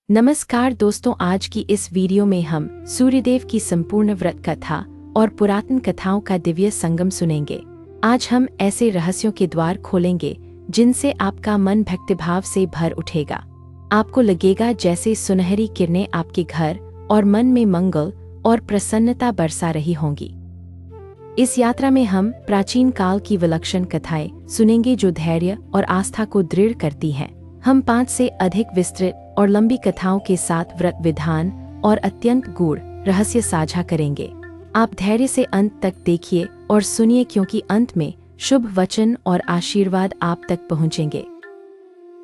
नमस्कार दोस्तों, आज की इस वीडियो में हम सूर्यदेव की संपूर्ण व्रत कथा और पुरातन कथाओं का दिव्य संगम सुनेंगे। आज हम ऐसे रहस्यों के द्वार खोलेंगे जिनसे आपका मन भक्तिभाव से भर उठेगा। आपको लगेगा जैसे सुनहरी किरणें आपके घर और मन में मंगल और प्रसन्नता बरसा रही होंगी। इस यात्रा में हम प्राचीन काल की विलक्षण कथाएं सुनेंगे जो धैर्य और आस्था को दृढ़ करती हैं। हम 5 से अधिक विस्तृत और लंबी कथाओं के साथ व्रत विधान और अत्यंत गूढ़ रहस्य साझा करेंगे। आप धैर्य से अंत तक देखिए और सुनिए, क्योंकि अंत में शुभ वचन और आशीर्वाद आप तक पहुंचेंगे।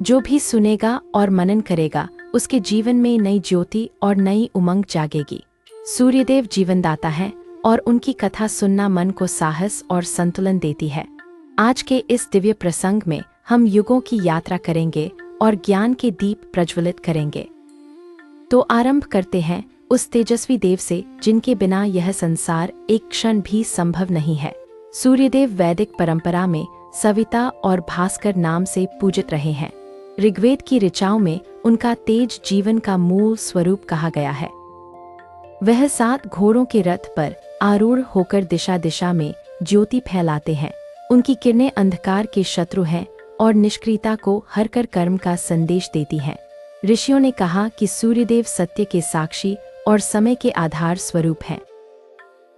जो भी सुनेगा और मनन करेगा उसके जीवन में नई ज्योति और नई उमंग जागेगी। सूर्यदेव जीवनदाता है और उनकी कथा सुनना मन को साहस और संतुलन देती है। आज के इस दिव्य प्रसंग में हम युगों की यात्रा करेंगे और ज्ञान के दीप प्रज्वलित करेंगे। तो आरंभ करते हैं उस तेजस्वी देव से जिनके बिना यह संसार एक क्षण भी संभव नहीं है। सूर्यदेव वैदिक परंपरा में सविता और भास्कर नाम से पूजित रहे हैं। ऋग्वेद की ऋचाओं में उनका तेज जीवन का मूल स्वरूप कहा गया है। वह 7 घोड़ों के रथ पर आरूढ़ होकर दिशा दिशा में ज्योति फैलाते हैं। उनकी किरणें अंधकार के शत्रु हैं और निष्क्रियता को हरकर कर्म का संदेश देती हैं। ऋषियों ने कहा कि सूर्यदेव सत्य के साक्षी और समय के आधार स्वरूप हैं।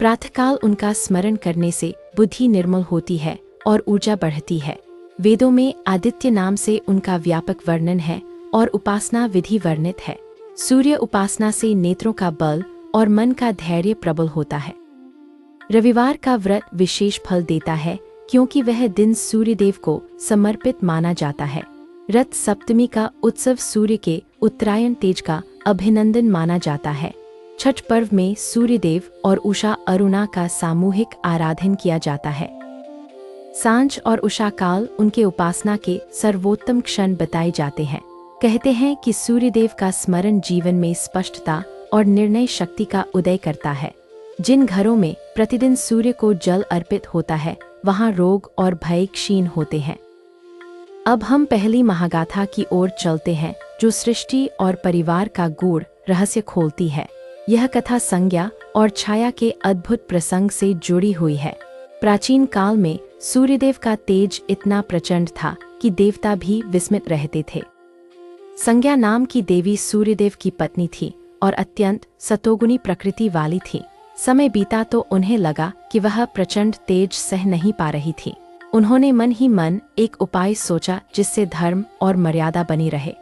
प्रातःकाल उनका स्मरण करने से बुद्धि निर्मल होती है और ऊर्जा बढ़ती है। वेदों में आदित्य नाम से उनका व्यापक वर्णन है और उपासना विधि वर्णित है। सूर्य उपासना से नेत्रों का बल और मन का धैर्य प्रबल होता है। रविवार का व्रत विशेष फल देता है क्योंकि वह दिन सूर्यदेव को समर्पित माना जाता है। रथ सप्तमी का उत्सव सूर्य के उत्तरायण तेज का अभिनंदन माना जाता है। छठ पर्व में सूर्यदेव और उषा अरुणा का सामूहिक आराधन किया जाता है। सांझ और उषा काल उनके उपासना के सर्वोत्तम क्षण बताए जाते हैं। कहते हैं कि सूर्यदेव का स्मरण जीवन में स्पष्टता और निर्णय शक्ति का उदय करता है। जिन घरों में प्रतिदिन सूर्य को जल अर्पित होता है वहां रोग और भय क्षीण होते हैं। अब हम पहली महागाथा की ओर चलते हैं जो सृष्टि और परिवार का गूढ़ रहस्य खोलती है। यह कथा संज्ञा और छाया के अद्भुत प्रसंग से जुड़ी हुई है। प्राचीन काल में सूर्यदेव का तेज इतना प्रचंड था कि देवता भी विस्मित रहते थे। संज्ञा नाम की देवी सूर्यदेव की पत्नी थी और अत्यंत सतोगुणी प्रकृति वाली थी। समय बीता तो उन्हें लगा कि वह प्रचंड तेज सह नहीं पा रही थी। उन्होंने मन ही मन एक उपाय सोचा जिससे धर्म और मर्यादा बनी रहे।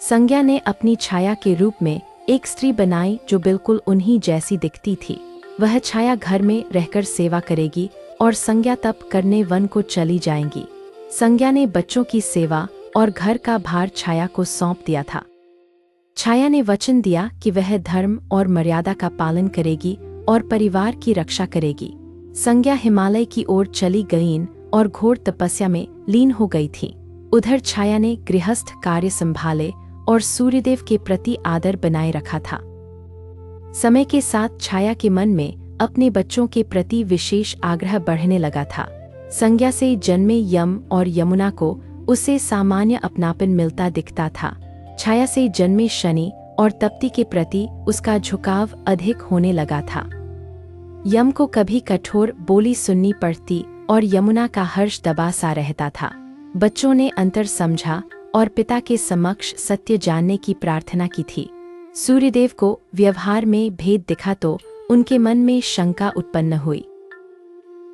संज्ञा ने अपनी छाया के रूप में एक स्त्री बनाई जो बिल्कुल उन्हीं जैसी दिखती थी। वह छाया घर में रहकर सेवा करेगी और संज्ञा तप करने वन को चली जाएंगी। संज्ञा ने बच्चों की सेवा और घर का भार छाया को सौंप दिया था। छाया ने वचन दिया कि वह धर्म और मर्यादा का पालन करेगी और परिवार की रक्षा करेगी। संज्ञा हिमालय की ओर चली गईं और घोर तपस्या में लीन हो गई थी। उधर छाया ने गृहस्थ कार्य संभाले और सूर्यदेव के प्रति आदर बनाए रखा था। समय के साथ छाया के मन में अपने बच्चों के प्रति विशेष आग्रह बढ़ने लगा था। संज्ञा से जन्मे यम और यमुना को उससे सामान्य अपनापन मिलता दिखता था। छाया से जन्मे शनि और तप्ती के प्रति उसका झुकाव अधिक होने लगा था। यम को कभी कठोर बोली सुननी पड़ती और यमुना का हर्ष दबा सा रहता था। बच्चों ने अंतर समझा और पिता के समक्ष सत्य जानने की प्रार्थना की थी। सूर्यदेव को व्यवहार में भेद दिखा तो उनके मन में शंका उत्पन्न हुई।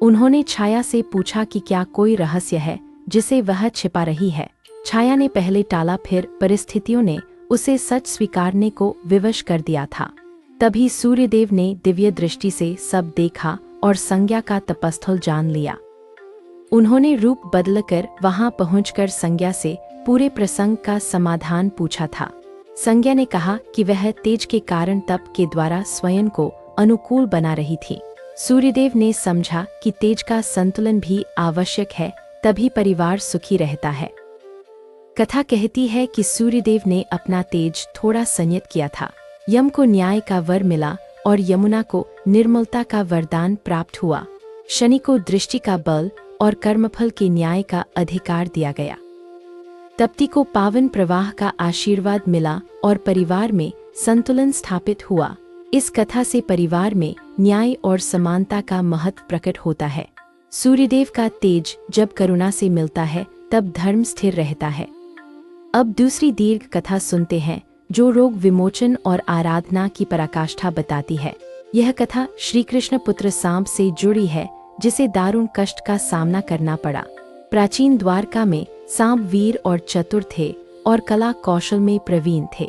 उन्होंने छाया से पूछा कि क्या कोई रहस्य है जिसे वह छिपा रही है। छाया ने पहले टाला, फिर परिस्थितियों ने उसे सच स्वीकारने को विवश कर दिया था। तभी सूर्यदेव ने दिव्य दृष्टि से सब देखा और संज्ञा का तपस्थल जान लिया। उन्होंने रूप बदलकर वहां पहुंचकर संज्ञा से पूरे प्रसंग का समाधान पूछा था। संज्ञा ने कहा कि वह तेज के कारण तप के द्वारा स्वयं को अनुकूल बना रही थी। सूर्यदेव ने समझा कि तेज का संतुलन भी आवश्यक है, तभी परिवार सुखी रहता है। कथा कहती है कि सूर्यदेव ने अपना तेज थोड़ा संयत किया था। यम को न्याय का वर मिला और यमुना को निर्मलता का वरदान प्राप्त हुआ। शनि को दृष्टि का बल और कर्मफल के न्याय का अधिकार दिया गया। तप्ती को पावन प्रवाह का आशीर्वाद मिला और परिवार में संतुलन स्थापित हुआ। इस कथा से परिवार में न्याय और समानता का महत्व प्रकट होता है। सूर्यदेव का तेज जब करुणा से मिलता है तब धर्म स्थिर रहता है। अब दूसरी दीर्घ कथा सुनते हैं जो रोग विमोचन और आराधना की पराकाष्ठा बताती है। यह कथा श्री कृष्ण पुत्र सांब से जुड़ी है जिसे दारुण कष्ट का सामना करना पड़ा। प्राचीन द्वारका में सांब वीर और चतुर थे और कला कौशल में प्रवीण थे।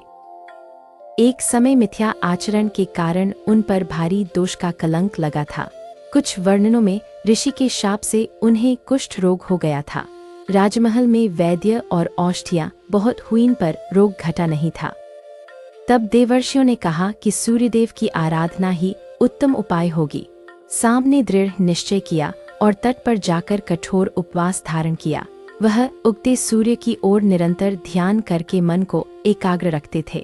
एक समय मिथ्या आचरण के कारण उन पर भारी दोष का कलंक लगा था। कुछ वर्णनों में ऋषि के शाप से उन्हें कुष्ठ रोग हो गया था। राजमहल में वैद्य और औषधियां बहुत हुईं पर रोग घटा नहीं था। तब देवर्षियों ने कहा कि सूर्यदेव की आराधना ही उत्तम उपाय होगी। सांब ने दृढ़ निश्चय किया और तट पर जाकर कठोर उपवास धारण किया। वह उगते सूर्य की ओर निरंतर ध्यान करके मन को एकाग्र रखते थे।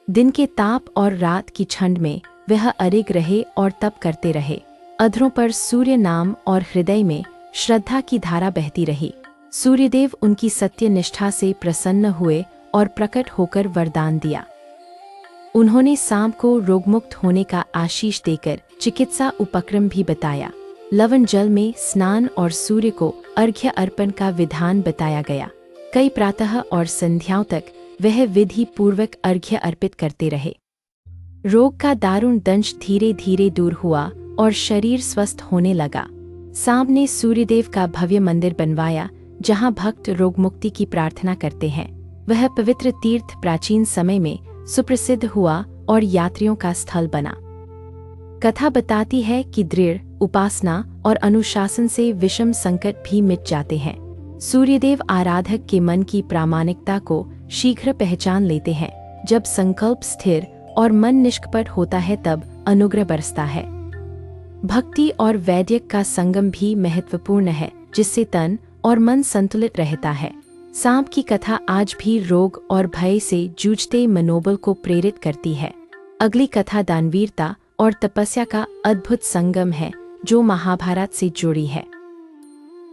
दिन के ताप और रात की ठंड में वह अडिग रहे और तप करते रहे। अधरों पर सूर्य नाम और हृदय में श्रद्धा की धारा बहती रही। सूर्यदेव उनकी सत्य निष्ठा से प्रसन्न हुए और प्रकट होकर वरदान दिया। उन्होंने सांब को रोगमुक्त होने का आशीष देकर चिकित्सा उपक्रम भी बताया। लवण जल में स्नान और सूर्य को अर्घ्य अर्पण का विधान बताया गया। कई प्रातः और संध्याओं तक वह विधि पूर्वक अर्घ्य अर्पित करते रहे। रोग का दारुण दंश धीरे धीरे दूर हुआ और शरीर स्वस्थ होने लगा। सांब ने सूर्यदेव का भव्य मंदिर बनवाया जहां भक्त रोगमुक्ति की प्रार्थना करते हैं। वह पवित्र तीर्थ प्राचीन समय में सुप्रसिद्ध हुआ और यात्रियों का स्थल बना। कथा बताती है कि दृढ़ उपासना और अनुशासन से विषम संकट भी मिट जाते हैं। सूर्यदेव आराधक के मन की प्रामाणिकता को शीघ्र पहचान लेते हैं। जब संकल्प स्थिर और मन निष्कपट होता है तब अनुग्रह बरसता है। भक्ति और वैद्यक का संगम भी महत्वपूर्ण है जिससे तन और मन संतुलित रहता है। सांप की कथा आज भी रोग और भय से जूझते मनोबल को प्रेरित करती है। अगली कथा दानवीरता और तपस्या का अद्भुत संगम है जो महाभारत से जुड़ी है।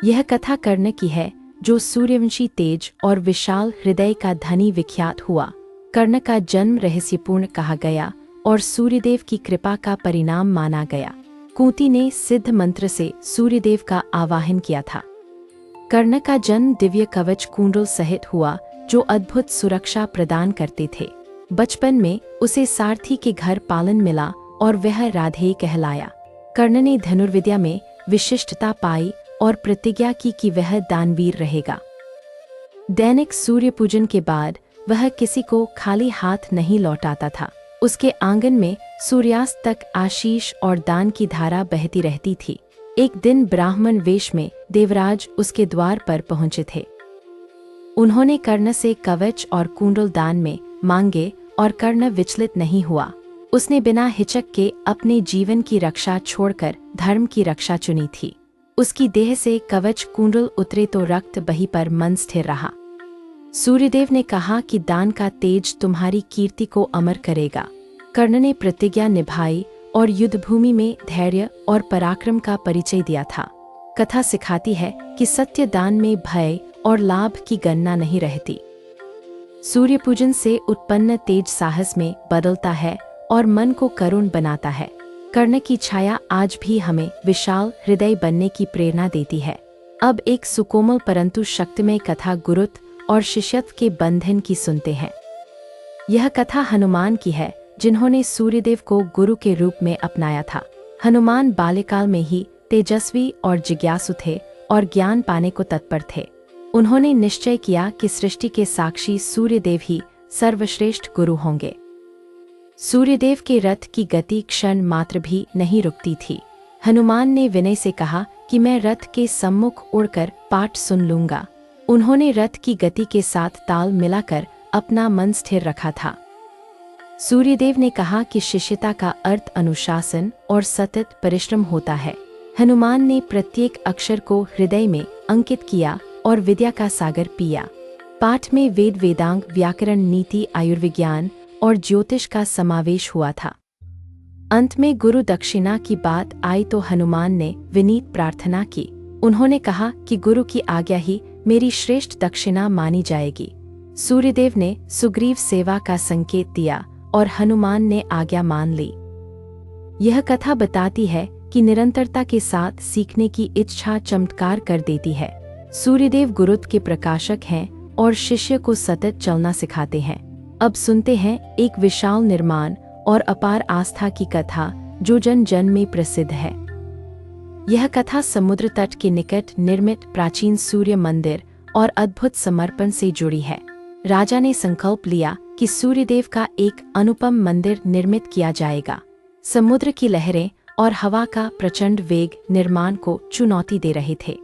यह कथा कर्ण की है जो सूर्यवंशी तेज और विशाल हृदय का धनी विख्यात हुआ। कर्ण का जन्म रहस्यपूर्ण कहा गया और सूर्यदेव की कृपा का परिणाम माना गया। कुंती ने सिद्ध मंत्र से सूर्यदेव का आवाहन किया था। कर्ण का जन्म दिव्य कवच कुंडल सहित हुआ जो अद्भुत सुरक्षा प्रदान करते थे। बचपन में उसे सारथी के घर पालन मिला और वह राधेय कहलाया। कर्ण ने धनुर्विद्या में विशिष्टता पाई और प्रतिज्ञा की कि वह दानवीर रहेगा। दैनिक सूर्य पूजन के बाद वह किसी को खाली हाथ नहीं लौटाता था। उसके आंगन में सूर्यास्त तक आशीष और दान की धारा बहती रहती थी। एक दिन ब्राह्मण वेश में देवराज उसके द्वार पर पहुंचे थे। उन्होंने कर्ण से कवच और कुंडल दान में मांगे और कर्ण विचलित नहीं हुआ। उसने बिना हिचक के अपने जीवन की रक्षा छोड़कर धर्म की रक्षा चुनी थी। उसकी देह से कवच कुंडल उतरे तो रक्त बही पर मन स्थिर रहा। सूर्यदेव ने कहा कि दान का तेज तुम्हारी कीर्ति को अमर करेगा। कर्ण ने प्रतिज्ञा निभाई और युद्धभूमि में धैर्य और पराक्रम का परिचय दिया था। कथा सिखाती है कि सत्य दान में भय और लाभ की गणना नहीं रहती। सूर्य पूजन से उत्पन्न तेज साहस में बदलता है और मन को करुण बनाता है। कर्ण की छाया आज भी हमें विशाल हृदय बनने की प्रेरणा देती है। अब एक सुकोमल परंतु शक्तिमय कथा गुरुत्व और शिष्यत्व के बंधन की सुनते हैं। यह कथा हनुमान की है जिन्होंने सूर्यदेव को गुरु के रूप में अपनाया था। हनुमान बाल्यकाल में ही तेजस्वी और जिज्ञासु थे और ज्ञान पाने को तत्पर थे। उन्होंने निश्चय किया कि सृष्टि के साक्षी सूर्यदेव ही सर्वश्रेष्ठ गुरु होंगे। सूर्यदेव के रथ की गति क्षण मात्र भी नहीं रुकती थी। हनुमान ने विनय से कहा कि मैं रथ के सम्मुख उड़कर पाठ सुन लूंगा। उन्होंने रथ की गति के साथ ताल मिलाकर अपना मन स्थिर रखा था। सूर्यदेव ने कहा कि शिष्यता का अर्थ अनुशासन और सतत परिश्रम होता है। हनुमान ने प्रत्येक अक्षर को हृदय में अंकित किया और विद्या का सागर पिया। पाठ में वेद वेदांग व्याकरण नीति आयुर्विज्ञान और ज्योतिष का समावेश हुआ था। अंत में गुरु दक्षिणा की बात आई तो हनुमान ने विनीत प्रार्थना की। उन्होंने कहा कि गुरु की आज्ञा ही मेरी श्रेष्ठ दक्षिणा मानी जाएगी। सूर्यदेव ने सुग्रीव सेवा का संकेत दिया और हनुमान ने आज्ञा मान ली। यह कथा बताती है कि निरंतरता के साथ सीखने की इच्छा चमत्कार कर देती है। सूर्यदेव गुरुत्व के प्रकाशक हैं और शिष्य को सतत चलना सिखाते हैं। अब सुनते हैं एक विशाल निर्माण और अपार आस्था की कथा जो जन जन में प्रसिद्ध है। यह कथा समुद्र तट के निकट निर्मित प्राचीन सूर्य मंदिर और अद्भुत समर्पण से जुड़ी है। राजा ने संकल्प लिया कि सूर्यदेव का एक अनुपम मंदिर निर्मित किया जाएगा। समुद्र की लहरें और हवा का प्रचंड वेग निर्माण को चुनौती दे रहे थे।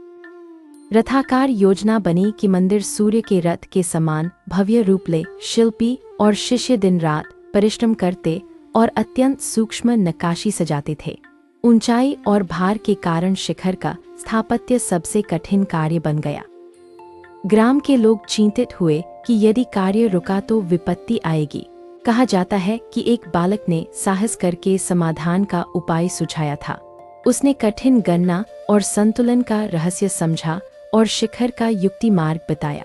रथाकार योजना बनी कि मंदिर सूर्य के रथ के समान भव्य रूप ले। शिल्पी और शिष्य दिन रात परिश्रम करते और अत्यंत सूक्ष्म नक्काशी सजाते थे। ऊंचाई और भार के कारण शिखर का स्थापत्य सबसे कठिन कार्य बन गया। ग्राम के लोग चिंतित हुए कि यदि कार्य रुका तो विपत्ति आएगी। कहा जाता है कि एक बालक ने साहस करके समाधान का उपाय सुझाया था। उसने कठिन गणना और संतुलन का रहस्य समझा और शिखर का युक्ति मार्ग बताया।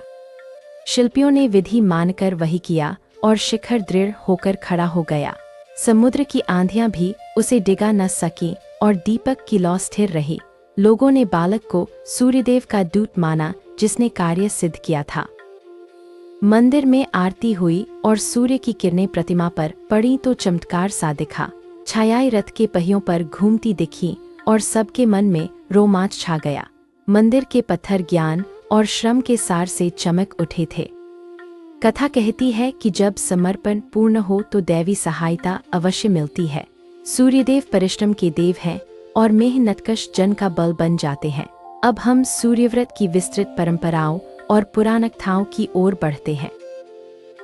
शिल्पियों ने विधि मानकर वही किया और शिखर दृढ़ होकर खड़ा हो गया। समुद्र की आंधियां भी उसे डिगा न सकी और दीपक की लौ स्थिर रही। लोगों ने बालक को सूर्यदेव का दूत माना जिसने कार्य सिद्ध किया था। मंदिर में आरती हुई और सूर्य की किरणें प्रतिमा पर पड़ी तो चमत्कार सा दिखा। छायाएं रथ के पहियों पर घूमती दिखी और सबके मन में रोमांच छा गया। मंदिर के पत्थर ज्ञान और श्रम के सार से चमक उठे थे। कथा कहती है कि जब समर्पण पूर्ण हो तो दैवी सहायता अवश्य मिलती है। सूर्यदेव परिश्रम के देव हैं और मेहनतकश जन का बल बन जाते हैं। अब हम सूर्यव्रत की विस्तृत परंपराओं और पुराण कथाओं की ओर बढ़ते हैं।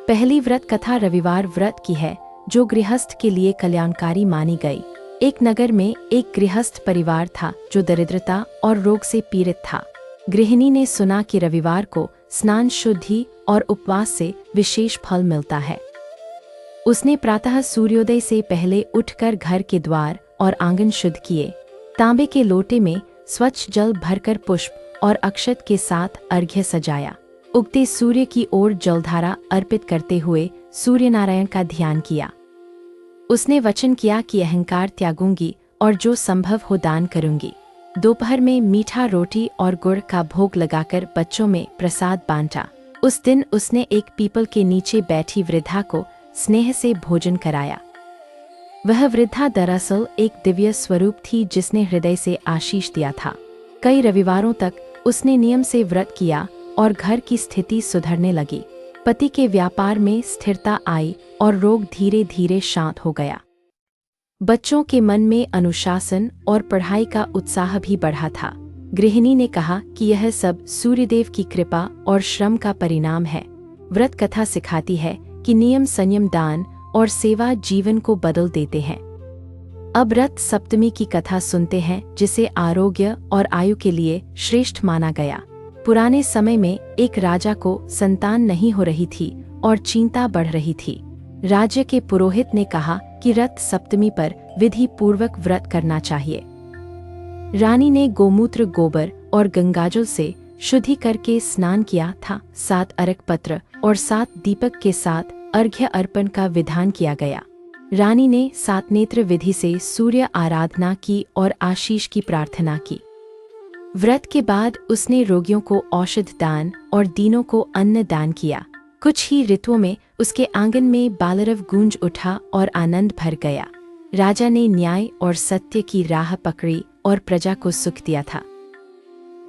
पहली व्रत कथा रविवार व्रत की है जो गृहस्थ के लिए कल्याणकारी मानी गई। एक नगर में एक गृहस्थ परिवार था जो दरिद्रता और रोग से पीड़ित था। गृहिणी ने सुना कि रविवार को स्नान, शुद्धि और उपवास से विशेष फल मिलता है। उसने प्रातः सूर्योदय से पहले उठकर घर के द्वार और आंगन शुद्ध किए। तांबे के लोटे में स्वच्छ जल भरकर पुष्प और अक्षत के साथ अर्घ्य सजाया। उगते सूर्य की ओर जलधारा अर्पित करते हुए सूर्यनारायण का ध्यान किया। उसने वचन किया कि अहंकार त्यागूंगी और जो संभव हो दान करूंगी। दोपहर में मीठा रोटी और गुड़ का भोग लगाकर बच्चों में प्रसाद बांटा। उस दिन उसने एक पीपल के नीचे बैठी वृद्धा को स्नेह से भोजन कराया। वह वृद्धा दरअसल एक दिव्य स्वरूप थी जिसने हृदय से आशीष दिया था। कई रविवारों तक उसने नियम से व्रत किया और घर की स्थिति सुधरने लगी। पति के व्यापार में स्थिरता आई और रोग धीरे धीरे शांत हो गया। बच्चों के मन में अनुशासन और पढ़ाई का उत्साह भी बढ़ा था। गृहिणी ने कहा कि यह सब सूर्यदेव की कृपा और श्रम का परिणाम है। व्रत कथा सिखाती है कि नियम, संयम, दान और सेवा जीवन को बदल देते हैं। अब रथ सप्तमी की कथा सुनते हैं जिसे आरोग्य और आयु के लिए श्रेष्ठ माना गया। पुराने समय में एक राजा को संतान नहीं हो रही थी और चिंता बढ़ रही थी। राज्य के पुरोहित ने कहा कि रथ सप्तमी पर विधि पूर्वक व्रत करना चाहिए। रानी ने गोमूत्र, गोबर और गंगाजल से शुद्धि करके स्नान किया था। 7 अर्घ पत्र और 7 दीपक के साथ अर्घ्य अर्पण का विधान किया गया। रानी ने 7 नेत्र विधि से सूर्य आराधना की और आशीष की प्रार्थना की। व्रत के बाद उसने रोगियों को औषध दान और दीनों को अन्न दान किया। कुछ ही ऋतुओं में उसके आंगन में बालरव गूंज उठा और आनंद भर गया। राजा ने न्याय और सत्य की राह पकड़ी और प्रजा को सुख दिया था।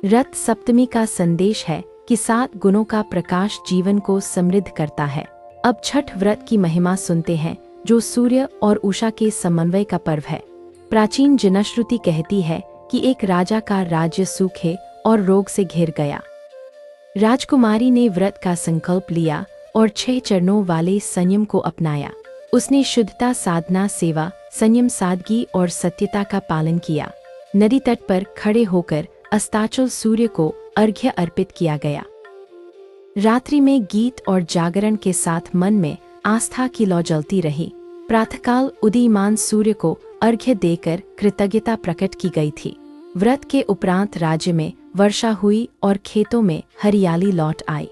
रथ सप्तमी का संदेश है कि 7 गुणों का प्रकाश जीवन को समृद्ध करता है। अब छठ व्रत की महिमा सुनते हैं जो सूर्य और उषा के समन्वय का पर्व है। प्राचीन जनश्रुति कहती है कि एक राजा का राज्य सूखे और रोग से घिर गया। राजकुमारी ने व्रत का संकल्प लिया और 6 चरणों वाले संयम को अपनाया। उसने शुद्धता, साधना, सेवा, संयम, सादगी और सत्यता का पालन किया। नदी तट पर खड़े होकर अस्ताचल सूर्य को अर्घ्य अर्पित किया गया। रात्रि में गीत और जागरण के साथ मन में आस्था की लौ जलती रही। प्रातःकाल उदीयमान सूर्य को अर्घ्य देकर कृतज्ञता प्रकट की गई थी। व्रत के उपरांत राज्य में वर्षा हुई और खेतों में हरियाली लौट आई।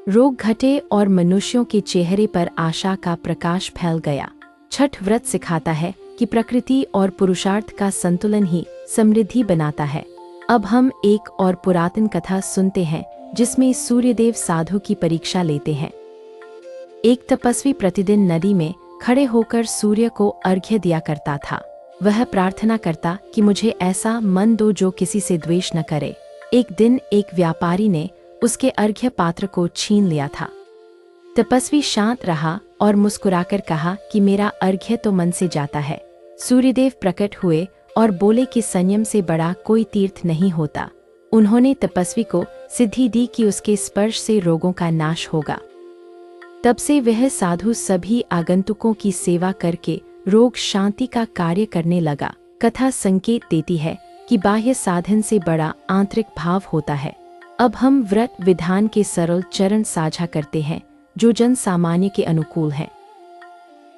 रोग घटे और मनुष्यों के चेहरे पर आशा का प्रकाश फैल गया। छठ व्रत सिखाता है कि प्रकृति और पुरुषार्थ का संतुलन ही समृद्धि बनाता है। अब हम एक और पुरातन कथा सुनते हैं जिसमें सूर्यदेव साधु की परीक्षा लेते हैं। एक तपस्वी प्रतिदिन नदी में खड़े होकर सूर्य को अर्घ्य दिया करता था। वह प्रार्थना करता कि मुझे ऐसा मन दो जो किसी से द्वेष न करे। एक दिन एक व्यापारी ने उसके अर्घ्य पात्र को छीन लिया था। तपस्वी शांत रहा और मुस्कुराकर कहा कि मेरा अर्घ्य तो मन से जाता है। सूर्यदेव प्रकट हुए और बोले कि संयम से बड़ा कोई तीर्थ नहीं होता। उन्होंने तपस्वी को सिद्धि दी कि उसके स्पर्श से रोगों का नाश होगा। तब से वह साधु सभी आगंतुकों की सेवा करके रोग शांति का कार्य करने लगा। कथा संकेत देती है कि बाह्य साधन से बड़ा आंतरिक भाव होता है। अब हम व्रत विधान के सरल चरण साझा करते हैं जो जन सामान्य के अनुकूल हैं।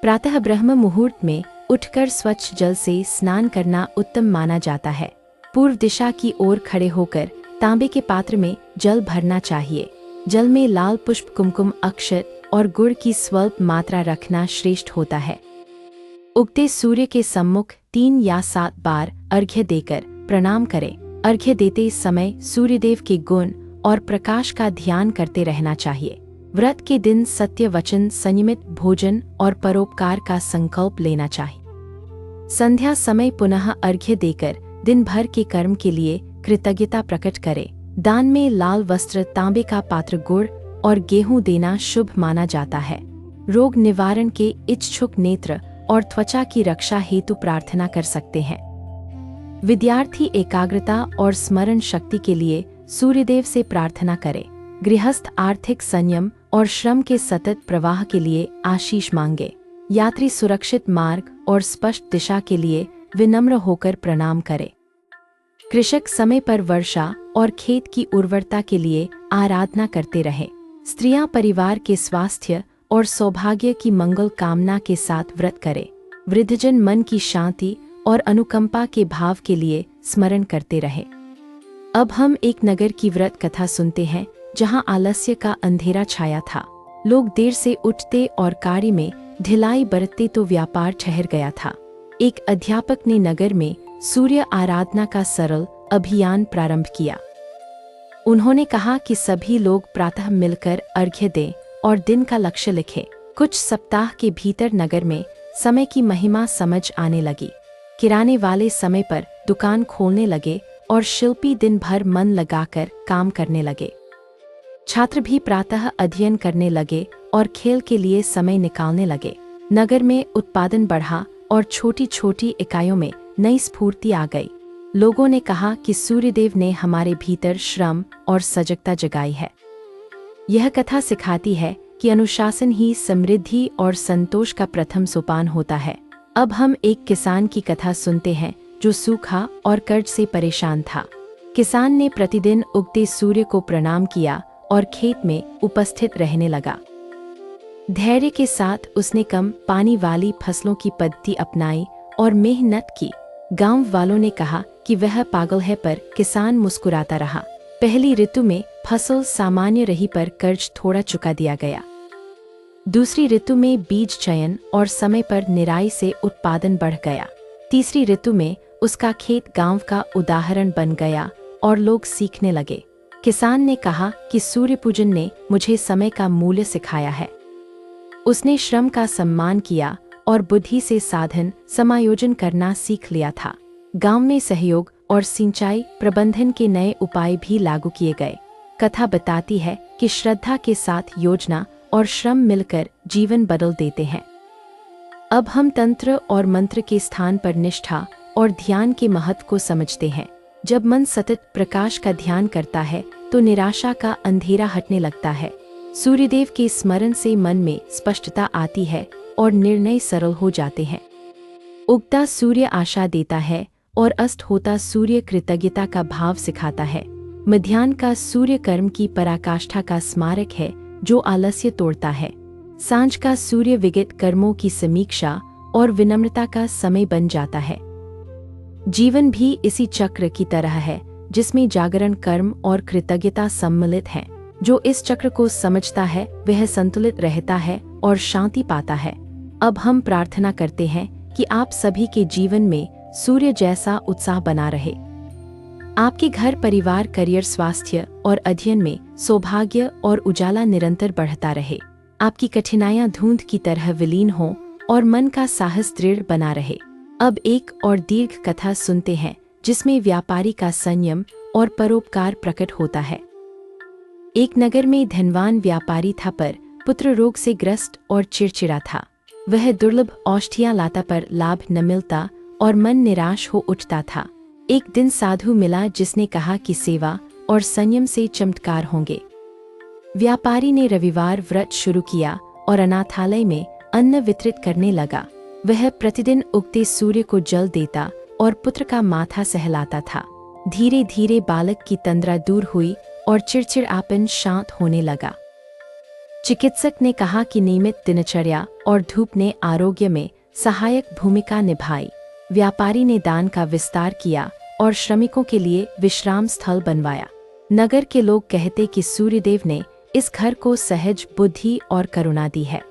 प्रातः ब्रह्म मुहूर्त में उठकर स्वच्छ जल से स्नान करना उत्तम माना जाता है। पूर्व दिशा की ओर खड़े होकर तांबे के पात्र में जल भरना चाहिए। जल में लाल पुष्प, कुमकुम, अक्षत और गुड़ की स्वल्प मात्रा रखना श्रेष्ठ होता है। उगते सूर्य के सम्मुख 3 या 7 बार अर्घ्य देकर प्रणाम करें। अर्घ्य देते समय सूर्यदेव के गुण और प्रकाश का ध्यान करते रहना चाहिए। व्रत के दिन सत्य वचन, संयमित भोजन और परोपकार का संकल्प लेना चाहिए। संध्या समय पुनः अर्घ्य देकर दिन भर के कर्म के लिए कृतज्ञता प्रकट करें। दान में लाल वस्त्र, तांबे का पात्र, गुड़ और गेहूं देना शुभ माना जाता है। रोग निवारण के इच्छुक नेत्र और त्वचा की रक्षा हेतु प्रार्थना कर सकते हैं। विद्यार्थी एकाग्रता और स्मरण शक्ति के लिए सूर्यदेव से प्रार्थना करें। गृहस्थ आर्थिक संयम और श्रम के सतत प्रवाह के लिए आशीष मांगे। यात्री सुरक्षित मार्ग और स्पष्ट दिशा के लिए विनम्र होकर प्रणाम करें। कृषक समय पर वर्षा और खेत की उर्वरता के लिए आराधना करते रहें। स्त्रियां परिवार के स्वास्थ्य और सौभाग्य की मंगल कामना के साथ व्रत करें। वृद्धजन मन की शांति और अनुकंपा के भाव के लिए स्मरण करते रहें। अब हम एक नगर की व्रत कथा सुनते हैं जहां आलस्य का अंधेरा छाया था। लोग देर से उठते और कार्य में ढिलाई बरतते तो व्यापार ठहर गया था। एक अध्यापक ने नगर में सूर्य आराधना का सरल अभियान प्रारंभ किया। उन्होंने कहा कि सभी लोग प्रातः मिलकर अर्घ्य दें और दिन का लक्ष्य लिखें। कुछ सप्ताह के भीतर नगर में समय की महिमा समझ आने लगी। किराने वाले समय पर दुकान खोलने लगे और शिल्पी दिन भर मन लगाकर काम करने लगे। छात्र भी प्रातः अध्ययन करने लगे और खेल के लिए समय निकालने लगे। नगर में उत्पादन बढ़ा और छोटी छोटी इकाइयों में नई स्फूर्ति आ गई। लोगों ने कहा कि सूर्यदेव ने हमारे भीतर श्रम और सजगता जगाई है। यह कथा सिखाती है कि अनुशासन ही समृद्धि और संतोष का प्रथम सोपान होता है। अब हम एक किसान की कथा सुनते हैं जो सूखा और कर्ज से परेशान था। किसान ने प्रतिदिन उगते सूर्य को प्रणाम किया और खेत में उपस्थित रहने लगा। धैर्य के साथ उसने कम पानी वाली फसलों की पद्धति अपनाई और मेहनत की। गांव वालों ने कहा कि वह पागल है, पर किसान मुस्कुराता रहा। पहली ऋतु में फसल सामान्य रही, पर कर्ज थोड़ा चुका दिया गया। दूसरी ऋतु में बीज चयन और समय पर निराई से उत्पादन बढ़ गया। तीसरी ऋतु में उसका खेत गांव का उदाहरण बन गया और लोग सीखने लगे। किसान ने कहा कि सूर्य पूजन ने मुझे समय का मूल्य सिखाया है। उसने श्रम का सम्मान किया और बुद्धि से साधन समायोजन करना सीख लिया था। गांव में सहयोग और सिंचाई प्रबंधन के नए उपाय भी लागू किए गए। कथा बताती है कि श्रद्धा के साथ योजना और श्रम मिलकर जीवन बदल देते हैं। अब हम तंत्र और मंत्र के स्थान पर निष्ठा और ध्यान के महत्व को समझते हैं। जब मन सतत प्रकाश का ध्यान करता है तो निराशा का अंधेरा हटने लगता है। सूर्यदेव के स्मरण से मन में स्पष्टता आती है और निर्णय सरल हो जाते हैं। उगता सूर्य आशा देता है और अस्त होता सूर्य कृतज्ञता का भाव सिखाता है। मध्याह्न का सूर्य कर्म की पराकाष्ठा का स्मारक है जो आलस्य तोड़ता है। सांझ का सूर्य विगत कर्मों की समीक्षा और विनम्रता का समय बन जाता है। जीवन भी इसी चक्र की तरह है जिसमें जागरण, कर्म और कृतज्ञता सम्मिलित हैं। जो इस चक्र को समझता है वह संतुलित रहता है और शांति पाता है। अब हम प्रार्थना करते हैं कि आप सभी के जीवन में सूर्य जैसा उत्साह बना रहे। आपके घर, परिवार, करियर, स्वास्थ्य और अध्ययन में सौभाग्य और उजाला निरंतर बढ़ता रहे। आपकी कठिनाइयां धुंध की तरह विलीन हों और मन का साहस दृढ़ बना रहे। अब एक और दीर्घ कथा सुनते हैं जिसमें व्यापारी का संयम और परोपकार प्रकट होता है। एक नगर में धनवान व्यापारी था, पर पुत्र रोग से ग्रस्त और चिड़चिड़ा था। वह दुर्लभ औषधियां लाता पर लाभ न मिलता और मन निराश हो उठता था। एक दिन साधु मिला जिसने कहा कि सेवा और संयम से चमत्कार होंगे। व्यापारी ने रविवार व्रत शुरू किया और अनाथालय में अन्न वितरित करने लगा। वह प्रतिदिन उगते सूर्य को जल देता और पुत्र का माथा सहलाता था। धीरे धीरे बालक की तंद्रा दूर हुई और चिड़चिड़ापन शांत होने लगा। चिकित्सक ने कहा कि नियमित दिनचर्या और धूप ने आरोग्य में सहायक भूमिका निभाई। व्यापारी ने दान का विस्तार किया और श्रमिकों के लिए विश्राम स्थल बनवाया। नगर के लोग कहते कि सूर्यदेव ने इस घर को सहज बुद्धि और करुणा दी है।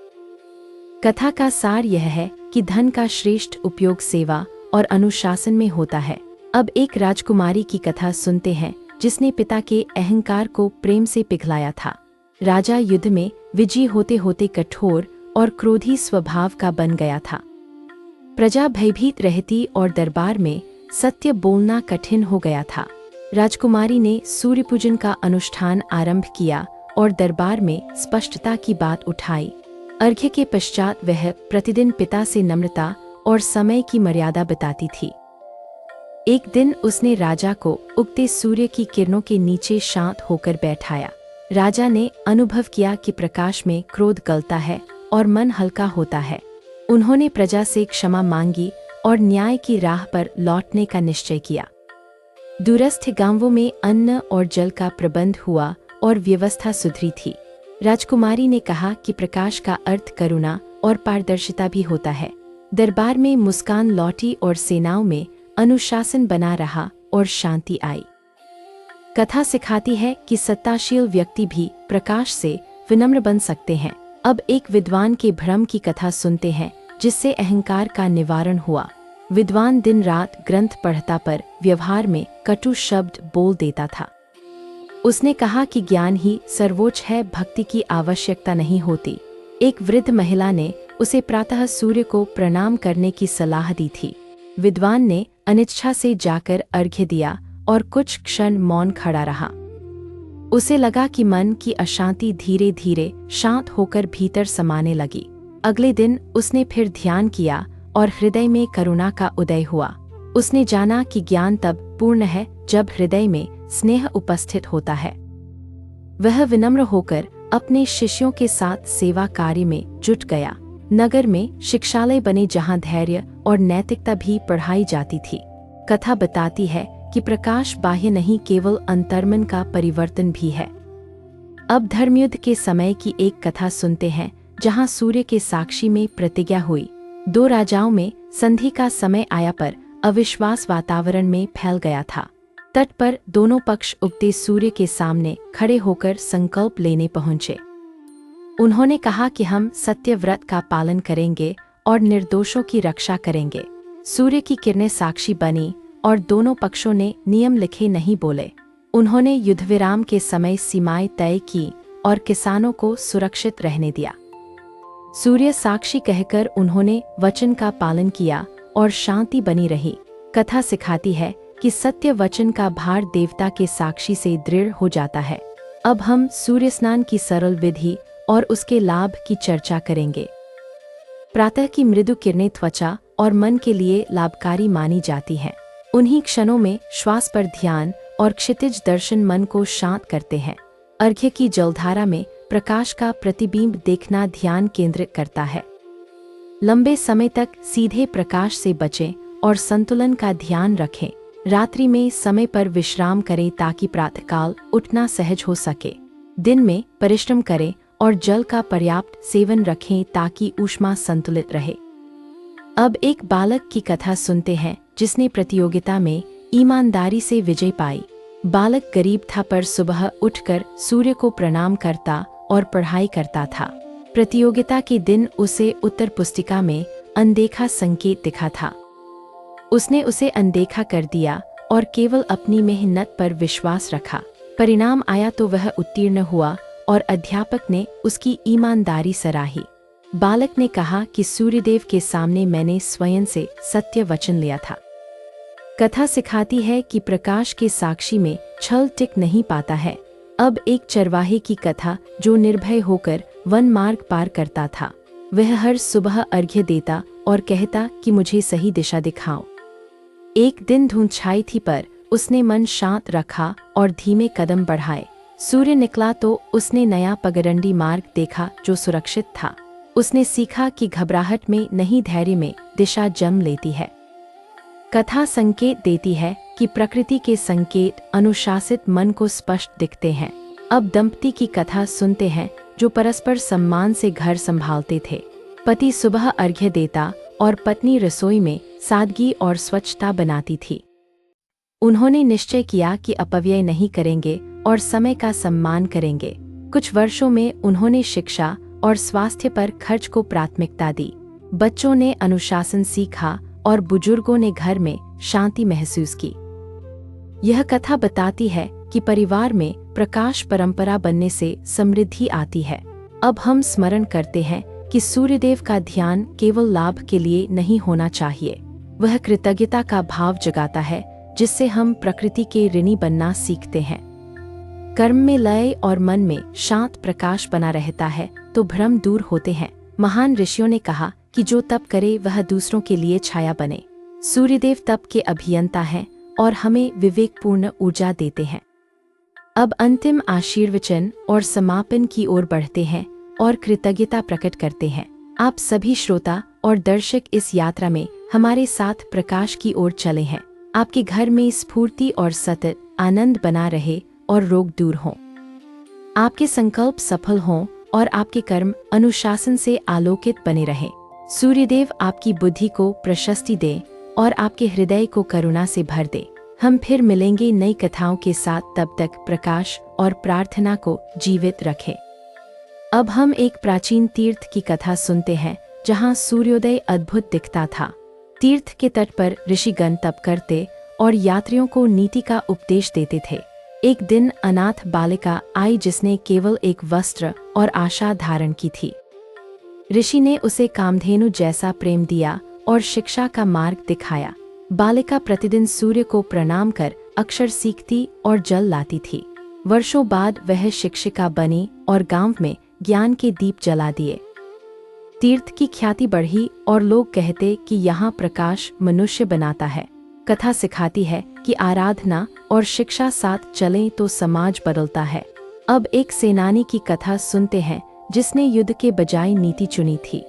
कथा का सार यह है कि धन का श्रेष्ठ उपयोग सेवा और अनुशासन में होता है। अब एक राजकुमारी की कथा सुनते हैं जिसने पिता के अहंकार को प्रेम से पिघलाया था। राजा युद्ध में विजयी होते होते कठोर और क्रोधी स्वभाव का बन गया था। प्रजा भयभीत रहती और दरबार में सत्य बोलना कठिन हो गया था। राजकुमारी ने सूर्य पूजन का अनुष्ठान आरंभ किया और दरबार में स्पष्टता की बात उठाई। अर्घ्य के पश्चात वह प्रतिदिन पिता से नम्रता और समय की मर्यादा बताती थी। एक दिन उसने राजा को उगते सूर्य की किरणों के नीचे शांत होकर बैठाया। राजा ने अनुभव किया कि प्रकाश में क्रोध गलता है और मन हल्का होता है। उन्होंने प्रजा से क्षमा मांगी और न्याय की राह पर लौटने का निश्चय किया। दूरस्थ गांवों में अन्न और जल का प्रबंध हुआ और व्यवस्था सुधरी थी। राजकुमारी ने कहा कि प्रकाश का अर्थ करुणा और पारदर्शिता भी होता है। दरबार में मुस्कान लौटी और सेनाओं में अनुशासन बना रहा और शांति आई। कथा सिखाती है कि सत्ताशील व्यक्ति भी प्रकाश से विनम्र बन सकते हैं। अब एक विद्वान के भ्रम की कथा सुनते हैं जिससे अहंकार का निवारण हुआ। विद्वान दिन रात ग्रंथ पढ़ता पर व्यवहार में कटु शब्द बोल देता था। उसने कहा कि ज्ञान ही सर्वोच्च है, भक्ति की आवश्यकता नहीं होती। एक वृद्ध महिला ने उसे प्रातः सूर्य को प्रणाम करने की सलाह दी थी। विद्वान ने अनिच्छा से जाकर अर्घ्य दिया और कुछ क्षण मौन खड़ा रहा। उसे लगा कि मन की अशांति धीरे धीरे शांत होकर भीतर समाने लगी। अगले दिन उसने फिर ध्यान किया और हृदय में करुणा का उदय हुआ। उसने जाना कि ज्ञान तब पूर्ण है जब हृदय में स्नेह उपस्थित होता है। वह विनम्र होकर अपने शिष्यों के साथ सेवा कार्य में जुट गया। नगर में शिक्षालय बने जहां धैर्य और नैतिकता भी पढ़ाई जाती थी। कथा बताती है कि प्रकाश बाह्य नहीं, केवल अंतर्मन का परिवर्तन भी है। अब धर्मयुद्ध के समय की एक कथा सुनते हैं जहां सूर्य के साक्षी में प्रतिज्ञा हुई। दो राजाओं में संधि का समय आया पर अविश्वास वातावरण में फैल गया था। तट पर दोनों पक्ष उगते सूर्य के सामने खड़े होकर संकल्प लेने पहुंचे। उन्होंने कहा कि हम सत्य व्रत का पालन करेंगे और निर्दोषों की रक्षा करेंगे। सूर्य की किरणें साक्षी बनी और दोनों पक्षों ने नियम लिखे नहीं बोले। उन्होंने युद्धविराम के समय सीमाएं तय की और किसानों को सुरक्षित रहने दिया। सूर्य साक्षी कहकर उन्होंने वचन का पालन किया और शांति बनी रही। कथा सिखाती है कि सत्य वचन का भार देवता के साक्षी से दृढ़ हो जाता है। अब हम सूर्य स्नान की सरल विधि और उसके लाभ की चर्चा करेंगे। प्रातः की मृदु किरणें त्वचा और मन के लिए लाभकारी मानी जाती हैं। उन्हीं क्षणों में श्वास पर ध्यान और क्षितिज दर्शन मन को शांत करते हैं। अर्घ्य की जलधारा में प्रकाश का प्रतिबिंब देखना ध्यान केंद्रित करता है। लंबे समय तक सीधे प्रकाश से बचें और संतुलन का ध्यान रखें। रात्रि में समय पर विश्राम करें ताकि प्रातःकाल उठना सहज हो सके। दिन में परिश्रम करें और जल का पर्याप्त सेवन रखें ताकि ऊष्मा संतुलित रहे। अब एक बालक की कथा सुनते हैं जिसने प्रतियोगिता में ईमानदारी से विजय पाई। बालक गरीब था पर सुबह उठकर सूर्य को प्रणाम करता और पढ़ाई करता था। प्रतियोगिता के दिन उसे उत्तर पुस्तिका में अनदेखा संकेत दिखा था। उसने उसे अनदेखा कर दिया और केवल अपनी मेहनत पर विश्वास रखा। परिणाम आया तो वह उत्तीर्ण हुआ और अध्यापक ने उसकी ईमानदारी सराही। बालक ने कहा कि सूर्यदेव के सामने मैंने स्वयं से सत्य वचन लिया था। कथा सिखाती है कि प्रकाश के साक्षी में छल टिक नहीं पाता है। अब एक चरवाहे की कथा जो निर्भय होकर वन मार्ग पार करता था। वह हर सुबह अर्घ्य देता और कहता कि मुझे सही दिशा दिखाओ। एक दिन धुंध छाई थी पर उसने मन शांत रखा और धीमे कदम बढ़ाए। सूर्य निकला तो उसने नया पगडंडी मार्ग देखा जो सुरक्षित था। उसने सीखा कि घबराहट में नहीं, धैर्य में दिशा जन्म लेती है। कथा संकेत देती है कि प्रकृति के संकेत अनुशासित मन को स्पष्ट दिखते हैं। अब दंपति की कथा सुनते हैं जो परस्पर सम्मान से घर संभालते थे। पति सुबह अर्घ्य देता और पत्नी रसोई में सादगी और स्वच्छता बनाती थी। उन्होंने निश्चय किया कि अपव्यय नहीं करेंगे और समय का सम्मान करेंगे। कुछ वर्षों में उन्होंने शिक्षा और स्वास्थ्य पर खर्च को प्राथमिकता दी। बच्चों ने अनुशासन सीखा और बुजुर्गों ने घर में शांति महसूस की। यह कथा बताती है कि परिवार में प्रकाश परंपरा बनने से समृद्धि आती है। अब हम स्मरण करते हैं कि सूर्यदेव का ध्यान केवल लाभ के लिए नहीं होना चाहिए। वह कृतज्ञता का भाव जगाता है जिससे हम प्रकृति के ऋणी बनना सीखते हैं। कर्म में लय और मन में शांत प्रकाश बना रहता है तो भ्रम दूर होते हैं। महान ऋषियों ने कहा कि जो तप करे वह दूसरों के लिए छाया बने। सूर्यदेव तप के अभियंता हैं और हमें विवेकपूर्ण ऊर्जा देते हैं। अब अंतिम आशीर्वचन और समापन की ओर बढ़ते हैं और कृतज्ञता प्रकट करते हैं। आप सभी श्रोता और दर्शक इस यात्रा में हमारे साथ प्रकाश की ओर चले हैं। आपके घर में स्फूर्ति और सतत आनंद बना रहे और रोग दूर हों। आपके संकल्प सफल हों और आपके कर्म अनुशासन से आलोकित बने रहें। सूर्यदेव आपकी बुद्धि को प्रशस्ति दे और आपके हृदय को करुणा से भर दे। हम फिर मिलेंगे नई कथाओं के साथ, तब तक प्रकाश और प्रार्थना को जीवित रखें। अब हम एक प्राचीन तीर्थ की कथा सुनते हैं जहां सूर्योदय अद्भुत दिखता था। तीर्थ के तट पर ऋषिगण तप करते और यात्रियों को नीति का उपदेश देते थे। एक दिन अनाथ बालिका आई जिसने केवल एक वस्त्र और आशा धारण की थी। ऋषि ने उसे कामधेनु जैसा प्रेम दिया और शिक्षा का मार्ग दिखाया। बालिका प्रतिदिन सूर्य को प्रणाम कर अक्षर सीखती और जल लाती थी। वर्षों बाद वह शिक्षिका बनी और गांव में ज्ञान के दीप जला दिए। तीर्थ की ख्याति बढ़ी और लोग कहते कि यहाँ प्रकाश मनुष्य बनाता है। कथा सिखाती है कि आराधना और शिक्षा साथ चलें तो समाज बदलता है। अब एक सेनानी की कथा सुनते हैं जिसने युद्ध के बजाय नीति चुनी थी।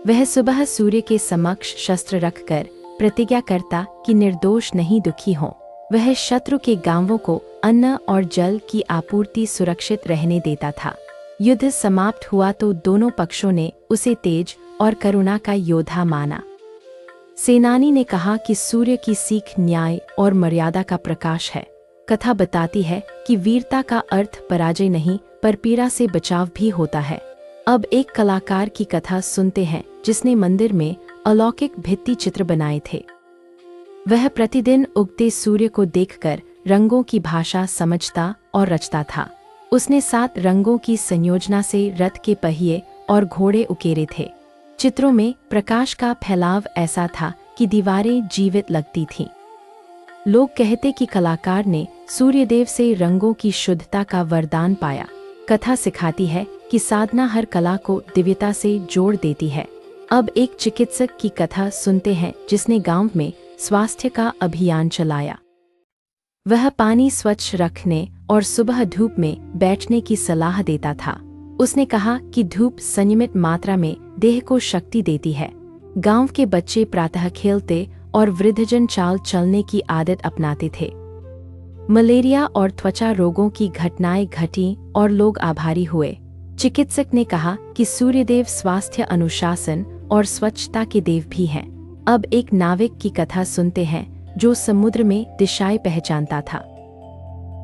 वह सुबह सूर्य के समक्ष शस्त्र रखकर प्रतिज्ञा करता कि निर्दोष नहीं दुखी हो। वह शत्रु के गांवों को अन्न और जल की आपूर्ति सुरक्षित रहने देता था। युद्ध समाप्त हुआ तो दोनों पक्षों ने उसे तेज और करुणा का योद्धा माना। सेनानी ने कहा कि सूर्य की सीख न्याय और मर्यादा का प्रकाश है। कथा बताती है कि वीरता का अर्थ पराजय नहीं पर पीड़ा से बचाव भी होता है। अब एक कलाकार की कथा सुनते हैं जिसने मंदिर में अलौकिक भित्ति चित्र बनाए थे। वह प्रतिदिन उगते सूर्य को देखकर रंगों की भाषा समझता और रचता था। उसने 7 रंगों की संयोजना से रथ के पहिए और घोड़े उकेरे थे। चित्रों में प्रकाश का फैलाव ऐसा था कि दीवारें जीवित लगती थीं। लोग कहते कि कलाकार ने सूर्यदेव से रंगों की शुद्धता का वरदान पाया। कथा सिखाती है कि साधना हर कला को दिव्यता से जोड़ देती है। अब एक चिकित्सक की कथा सुनते हैं जिसने गांव में स्वास्थ्य का अभियान चलाया। वह पानी स्वच्छ रखने और सुबह धूप में बैठने की सलाह देता था। उसने कहा कि धूप संयमित मात्रा में देह को शक्ति देती है। गांव के बच्चे प्रातः खेलते और वृद्धजन चाल चलने की आदत अपनाते थे। मलेरिया और त्वचा रोगों की घटनाएं घटी और लोग आभारी हुए। चिकित्सक ने कहा कि सूर्यदेव स्वास्थ्य, अनुशासन और स्वच्छता के देव भी हैं। अब एक नाविक की कथा सुनते हैं जो समुद्र में दिशाएं पहचानता था।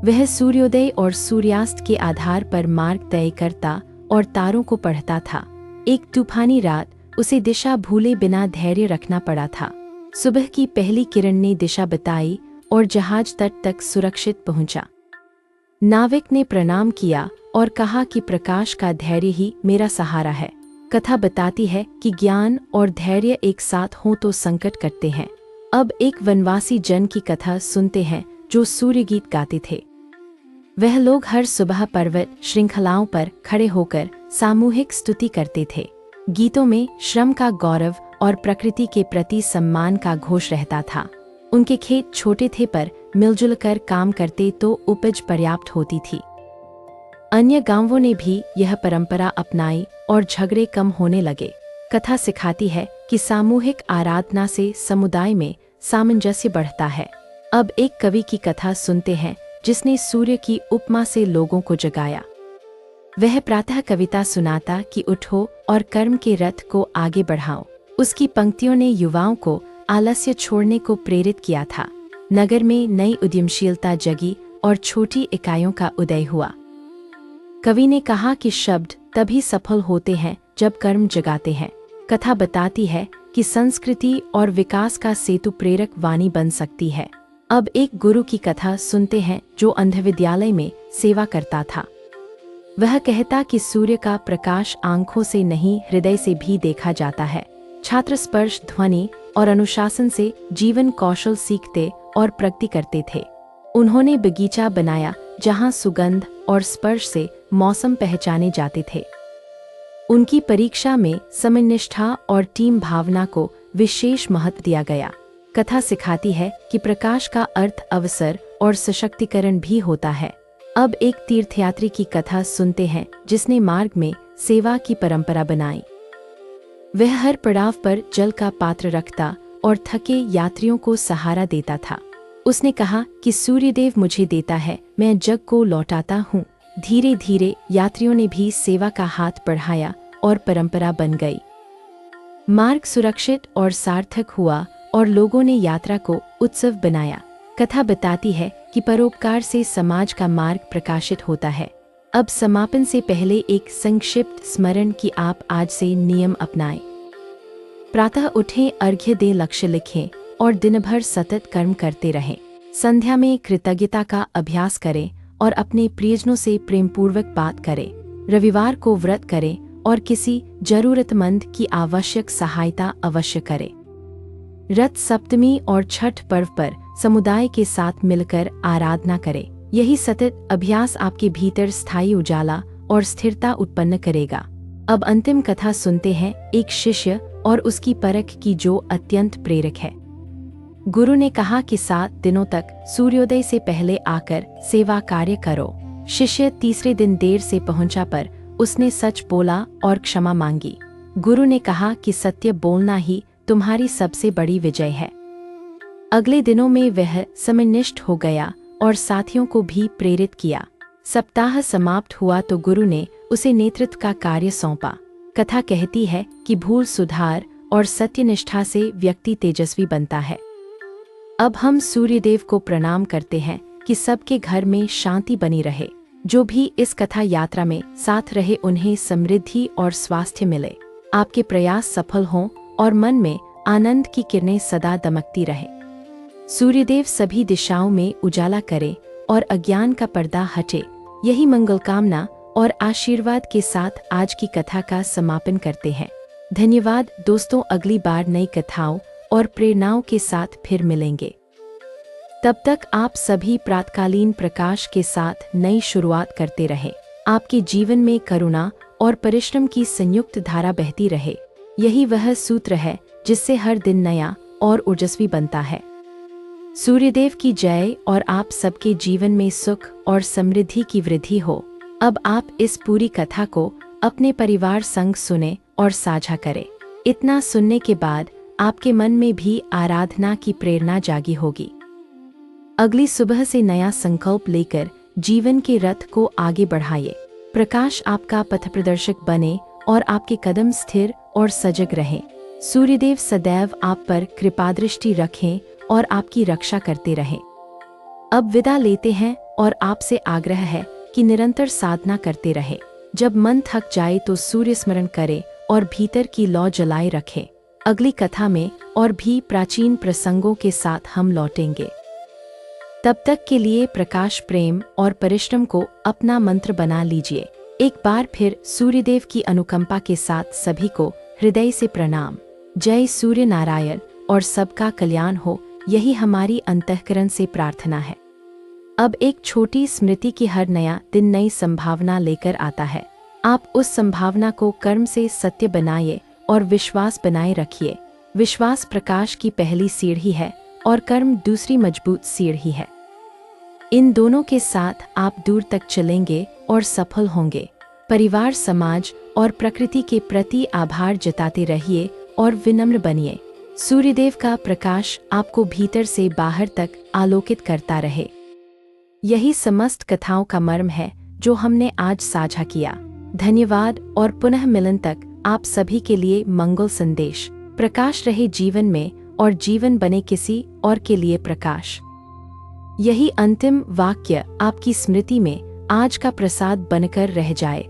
वह सूर्योदय और सूर्यास्त के आधार पर मार्ग तय करता और तारों को पढ़ता था। एक तूफानी रात उसे दिशा भूले बिना धैर्य रखना पड़ा था। सुबह की पहली किरण ने दिशा बताई और जहाज तट तक सुरक्षित पहुंचा। नाविक ने प्रणाम किया और कहा कि प्रकाश का धैर्य ही मेरा सहारा है। कथा बताती है कि ज्ञान और धैर्य एक साथ हों तो संकट कटते हैं। अब एक वनवासी जन की कथा सुनते हैं जो सूर्य गीत गाते थे। वह लोग हर सुबह पर्वत श्रृंखलाओं पर खड़े होकर सामूहिक स्तुति करते थे। गीतों में श्रम का गौरव और प्रकृति के प्रति सम्मान का घोष रहता था। उनके खेत छोटे थे पर मिलजुल कर काम करते तो उपज पर्याप्त होती थी। अन्य गांवों ने भी यह परंपरा अपनाई और झगड़े कम होने लगे। कथा सिखाती है कि सामूहिक आराधना से समुदाय में सामंजस्य बढ़ता है। अब एक कवि की कथा सुनते हैं जिसने सूर्य की उपमा से लोगों को जगाया। वह प्रातः कविता सुनाता कि उठो और कर्म के रथ को आगे बढ़ाओ। उसकी पंक्तियों ने युवाओं को आलस्य छोड़ने को प्रेरित किया था। नगर में नई उद्यमशीलता जगी और छोटी इकाइयों का उदय हुआ। कवि ने कहा कि शब्द तभी सफल होते हैं जब कर्म जगाते हैं। कथा बताती है कि संस्कृति और विकास का सेतु प्रेरक वाणी बन सकती है। अब एक गुरु की कथा सुनते हैं जो अंधविद्यालय में सेवा करता था। वह कहता कि सूर्य का प्रकाश आंखों से नहीं हृदय से भी देखा जाता है। छात्र स्पर्श ध्वनि और अनुशासन से जीवन कौशल सीखते और प्रगति करते थे। उन्होंने बगीचा बनाया जहां सुगंध और स्पर्श से मौसम पहचाने जाते थे। उनकी परीक्षा में समयनिष्ठा और टीम भावना को विशेष महत्व दिया गया। कथा सिखाती है कि प्रकाश का अर्थ अवसर और सशक्तिकरण भी होता है। अब एक तीर्थयात्री की कथा सुनते हैं जिसने मार्ग में सेवा की परंपरा बनाई। वह हर पड़ाव पर जल का पात्र रखता और थके यात्रियों को सहारा देता था। उसने कहा कि सूर्यदेव मुझे देता है, मैं जग को लौटाता हूँ। धीरे धीरे यात्रियों ने भी सेवा का हाथ बढ़ाया और परंपरा बन गई। मार्ग सुरक्षित और सार्थक हुआ और लोगों ने यात्रा को उत्सव बनाया। कथा बताती है कि परोपकार से समाज का मार्ग प्रकाशित होता है। अब समापन से पहले एक संक्षिप्त स्मरण कि आप आज से नियम अपनाएं। प्रातः उठें, अर्घ्य दें, लक्ष्य लिखें और दिन भर सतत कर्म करते रहें। संध्या में कृतज्ञता का अभ्यास करें और अपने प्रियजनों से प्रेमपूर्वक बात करें। रविवार को व्रत करें और किसी जरूरतमंद की आवश्यक सहायता अवश्य करें। रथ सप्तमी और छठ पर्व पर समुदाय के साथ मिलकर आराधना करें। यही सतत अभ्यास आपके भीतर स्थायी उजाला और स्थिरता उत्पन्न करेगा। अब अंतिम कथा सुनते हैं एक शिष्य और उसकी परख की जो अत्यंत प्रेरक है। गुरु ने कहा कि 7 दिनों तक सूर्योदय से पहले आकर सेवा कार्य करो। शिष्य तीसरे दिन देर से पहुंचा पर उसने सच बोला और क्षमा मांगी। गुरु ने कहा कि सत्य बोलना ही तुम्हारी सबसे बड़ी विजय है। अगले दिनों में वह समयनिष्ठ हो गया और साथियों को भी प्रेरित किया। सप्ताह समाप्त हुआ तो गुरु ने उसे नेतृत्व का कार्य सौंपा। कथा कहती है कि भूल सुधार और सत्यनिष्ठा से व्यक्ति तेजस्वी बनता है। अब हम सूर्यदेव को प्रणाम करते हैं कि सबके घर में शांति बनी रहे। जो भी इस कथा यात्रा में साथ रहे उन्हें समृद्धि और स्वास्थ्य मिले। आपके प्रयास सफल हों और मन में आनंद की किरणें सदा दमकती रहे। सूर्यदेव सभी दिशाओं में उजाला करे और अज्ञान का पर्दा हटे। यही मंगल कामना और आशीर्वाद के साथ आज की कथा का समापन करते हैं। धन्यवाद दोस्तों, अगली बार नई कथाओं और प्रेरणाओं के साथ फिर मिलेंगे। तब तक आप सभी प्रातकालीन प्रकाश के साथ नई शुरुआत करते रहें। आपके जीवन में करुणा और परिश्रम की संयुक्त धारा बहती रहे। यही वह सूत्र है जिससे हर दिन नया और ओजस्वी बनता है। सूर्यदेव की जय और आप सबके जीवन में सुख और समृद्धि की वृद्धि हो। अब आप इस पूरी कथा को अपने परिवार संग सुने और साझा करें। इतना सुनने के बाद आपके मन में भी आराधना की प्रेरणा जागी होगी। अगली सुबह से नया संकल्प लेकर जीवन के रथ को आगे बढ़ाइए। प्रकाश आपका पथप्रदर्शक बने और आपके कदम स्थिर और सजग रहें। सूर्यदेव सदैव आप पर कृपादृष्टि रखें और आपकी रक्षा करते रहें। अब विदा लेते हैं और आपसे आग्रह है कि निरंतर साधना करते रहे। जब मन थक जाए तो सूर्य स्मरण करे और भीतर की लौ जलाए रखें। अगली कथा में और भी प्राचीन प्रसंगों के साथ हम लौटेंगे। तब तक के लिए प्रकाश, प्रेम और परिश्रम को अपना मंत्र बना लीजिए। एक बार फिर सूर्यदेव की अनुकंपा के साथ सभी को हृदय से प्रणाम। जय सूर्य नारायण और सबका कल्याण हो, यही हमारी अंतःकरण से प्रार्थना है। अब एक छोटी स्मृति की हर नया दिन नई संभावना लेकर आता है। आप उस संभावना को कर्म से सत्य बनाइए और विश्वास बनाए रखिए। विश्वास प्रकाश की पहली सीढ़ी है और कर्म दूसरी मजबूत सीढ़ी है। इन दोनों के साथ आप दूर तक चलेंगे और सफल होंगे। परिवार, समाज और प्रकृति के प्रति आभार जताते रहिए और विनम्र बनिए। सूर्यदेव का प्रकाश आपको भीतर से बाहर तक आलोकित करता रहे। यही समस्त कथाओं का मर्म है जो हमने आज साझा किया। धन्यवाद और पुनः मिलन तक आप सभी के लिए मंगल संदेश। प्रकाश रहे जीवन में और जीवन बने किसी और के लिए प्रकाश। यही अंतिम वाक्य आपकी स्मृति में आज का प्रसाद बनकर रह जाए।